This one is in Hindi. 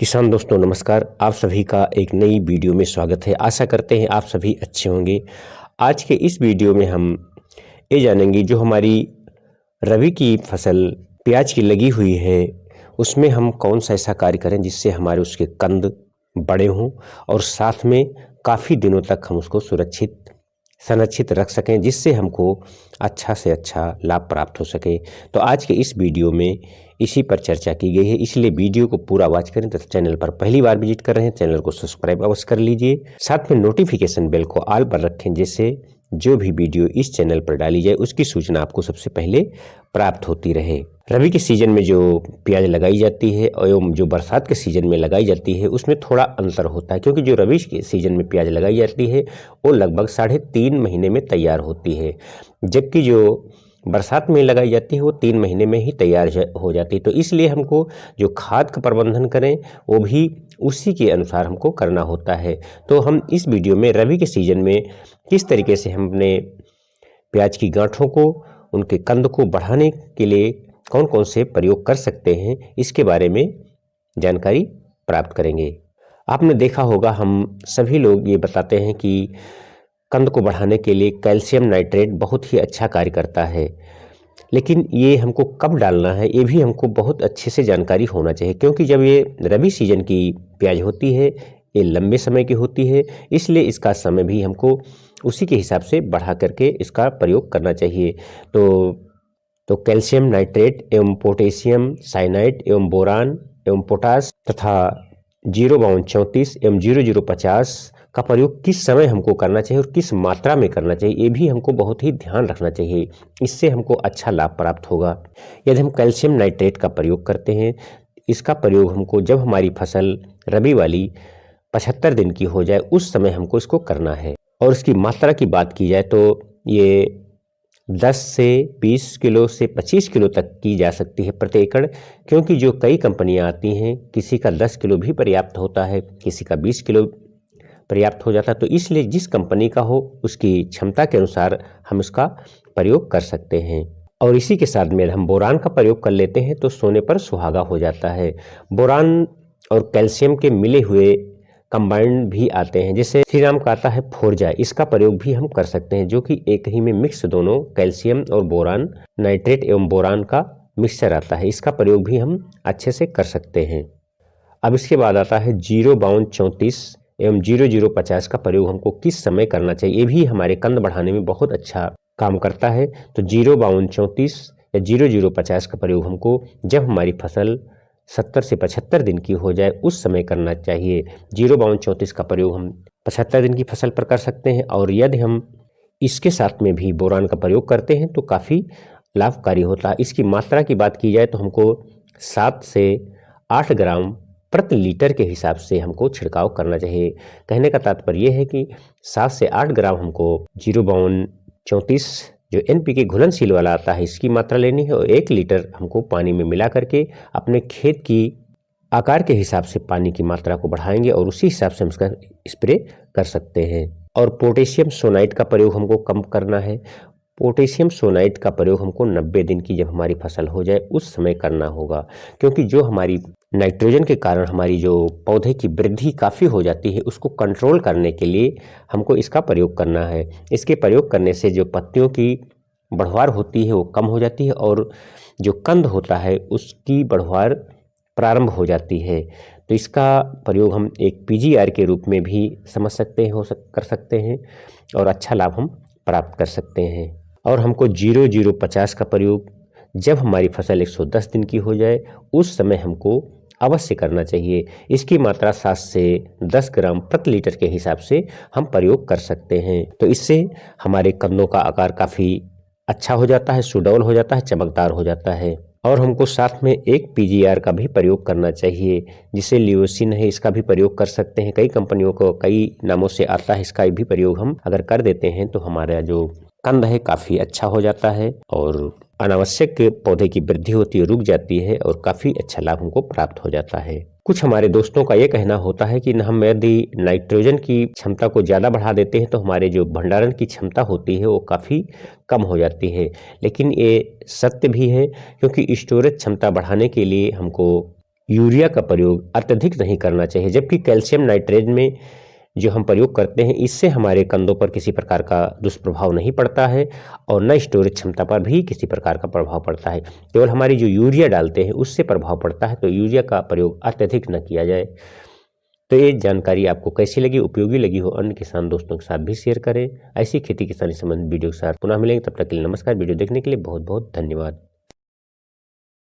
किसान दोस्तों नमस्कार। आप सभी का एक नई वीडियो में स्वागत है। आशा करते हैं आप सभी अच्छे होंगे। आज के इस वीडियो में हम ये जानेंगे जो हमारी रबी की फसल प्याज की लगी हुई है उसमें हम कौन सा ऐसा कार्य करें जिससे हमारे उसके कंद बड़े हों और साथ में काफ़ी दिनों तक हम उसको संरक्षित रख सकें, जिससे हमको अच्छा से अच्छा लाभ प्राप्त हो सके। तो आज के इस वीडियो में इसी पर चर्चा की गई है, इसलिए वीडियो को पूरा वॉच करें। तो चैनल पर पहली बार विजिट कर रहे हैं, चैनल को सब्सक्राइब अवश्य कर लीजिए। साथ में नोटिफिकेशन बेल को ऑल पर रखें, जिससे जो भी वीडियो इस चैनल पर डाली जाए उसकी सूचना आपको सबसे पहले प्राप्त होती रहे। रबी के सीजन में जो प्याज लगाई जाती है एवं जो बरसात के सीजन में लगाई जाती है उसमें थोड़ा अंतर होता है, क्योंकि जो रबी के सीजन में प्याज लगाई जाती है वो लगभग 3.5 महीने में तैयार होती है, जबकि जो बरसात में लगाई जाती है वो 3 महीने में ही तैयार हो जाती है। तो इसलिए हमको जो खाद का प्रबंधन करें वो भी उसी के अनुसार हमको करना होता है। तो हम इस वीडियो में रबी के सीजन में किस तरीके से हम अपने प्याज की गांठों को, उनके कंद को बढ़ाने के लिए कौन कौन से प्रयोग कर सकते हैं, इसके बारे में जानकारी प्राप्त करेंगे। आपने देखा होगा हम सभी लोग ये बताते हैं कि कंद को बढ़ाने के लिए कैल्शियम नाइट्रेट बहुत ही अच्छा कार्य करता है, लेकिन ये हमको कब डालना है ये भी हमको बहुत अच्छे से जानकारी होना चाहिए, क्योंकि जब ये रबी सीजन की प्याज होती है ये लंबे समय की होती है, इसलिए इसका समय भी हमको उसी के हिसाब से बढ़ा करके इसका प्रयोग करना चाहिए। तो कैल्शियम नाइट्रेट एवं पोटेशियम साइनाइड एवं बोरान एवं पोटास तथा 05234 एवं 0050 का प्रयोग किस समय हमको करना चाहिए और किस मात्रा में करना चाहिए, ये भी हमको बहुत ही ध्यान रखना चाहिए। इससे हमको अच्छा लाभ प्राप्त होगा। यदि हम कैल्शियम नाइट्रेट का प्रयोग करते हैं, इसका प्रयोग हमको जब हमारी फसल रबी वाली 75 दिन की हो जाए उस समय हमको इसको करना है। और इसकी मात्रा की बात की जाए तो ये 10 से 20 किलो से 25 किलो तक की जा सकती है प्रति एकड़, क्योंकि जो कई कंपनियां आती हैं किसी का 10 किलो भी पर्याप्त होता है, किसी का 20 किलो पर्याप्त हो जाता है। तो इसलिए जिस कंपनी का हो उसकी क्षमता के अनुसार हम इसका प्रयोग कर सकते हैं। और इसी के साथ में हम बोरान का प्रयोग कर लेते हैं तो सोने पर सुहागा हो जाता है। बोरान और कैल्शियम के मिले हुए कंबाइंड भी आते हैं, जैसे श्री राम का आता है फोर्जा, इसका प्रयोग भी हम कर सकते हैं, जो कि एक ही में मिक्स दोनों कैल्शियम और बोरान नाइट्रेट एवं बोरान का मिक्सचर आता है, इसका प्रयोग भी हम अच्छे से कर सकते हैं। अब इसके बाद आता है 05234 एवं 0050 का प्रयोग हमको किस समय करना चाहिए, ये भी हमारे कंद बढ़ाने में बहुत अच्छा काम करता है। तो 05234 या 0050 का प्रयोग हमको जब हमारी फसल 70 से 75 दिन की हो जाए उस समय करना चाहिए। 05234 का प्रयोग हम 75 दिन की फसल पर कर सकते हैं, और यदि हम इसके साथ में भी बोरान का प्रयोग करते हैं तो काफ़ी लाभकारी होता है। इसकी मात्रा की बात की जाए तो हमको 7 से 8 ग्राम प्रति लीटर के हिसाब से हमको छिड़काव करना चाहिए। कहने का तात्पर्य यह है कि 7 से 8 ग्राम हमको 05234 जो NPK घुलनशील वाला आता है इसकी मात्रा लेनी है, और 1 लीटर हमको पानी में मिला करके अपने खेत की आकार के हिसाब से पानी की मात्रा को बढ़ाएंगे और उसी हिसाब से हम इसका स्प्रे कर सकते हैं। और पोटेशियम सोनाइट का प्रयोग हमको कम करना है। पोटेशियम सोनाइट का प्रयोग हमको 90 दिन की जब हमारी फसल हो जाए उस समय करना होगा, क्योंकि जो हमारी नाइट्रोजन के कारण हमारी जो पौधे की वृद्धि काफ़ी हो जाती है उसको कंट्रोल करने के लिए हमको इसका प्रयोग करना है। इसके प्रयोग करने से जो पत्तियों की बढ़वार होती है वो कम हो जाती है और जो कंद होता है उसकी बढ़वार प्रारंभ हो जाती है। तो इसका प्रयोग हम एक PGR के रूप में भी समझ सकते हैं, कर सकते हैं, और अच्छा लाभ हम प्राप्त कर सकते हैं। और हमको 0050 का प्रयोग जब हमारी फसल 110 दिन की हो जाए उस समय हमको अवश्य करना चाहिए। इसकी मात्रा 7 से 10 ग्राम प्रति लीटर के हिसाब से हम प्रयोग कर सकते हैं। तो इससे हमारे कंदों का आकार काफ़ी अच्छा हो जाता है, सुडौल हो जाता है, चमकदार हो जाता है। और हमको साथ में एक PGR का भी प्रयोग करना चाहिए, जिसे लियोसिन है, इसका भी प्रयोग कर सकते हैं। कई कंपनियों को कई नामों से आता है, इसका भी प्रयोग हम अगर कर देते हैं तो हमारा जो कंद है काफ़ी अच्छा हो जाता है और अनावश्यक पौधे की वृद्धि होती है रुक जाती है और काफ़ी अच्छा लाभ हमको प्राप्त हो जाता है। कुछ हमारे दोस्तों का ये कहना होता है कि हम यदि नाइट्रोजन की क्षमता को ज़्यादा बढ़ा देते हैं तो हमारे जो भंडारण की क्षमता होती है वो काफ़ी कम हो जाती है, लेकिन ये सत्य भी है, क्योंकि स्टोरेज क्षमता बढ़ाने के लिए हमको यूरिया का प्रयोग अत्यधिक नहीं करना चाहिए। जबकि कैल्शियम नाइट्रेट में जो हम प्रयोग करते हैं इससे हमारे कंदों पर किसी प्रकार का दुष्प्रभाव नहीं पड़ता है और न स्टोरेज क्षमता पर भी किसी प्रकार का प्रभाव पड़ता है। केवल हमारी जो यूरिया डालते हैं उससे प्रभाव पड़ता है, तो यूरिया का प्रयोग अत्यधिक न किया जाए। तो ये जानकारी आपको कैसी लगी, उपयोगी लगी हो, अन्य किसान दोस्तों के साथ भी शेयर करें। ऐसी खेती किसानी संबंधित वीडियो के साथ पुनः मिलेंगे, तब तक के लिए नमस्कार। वीडियो देखने के लिए बहुत बहुत धन्यवाद।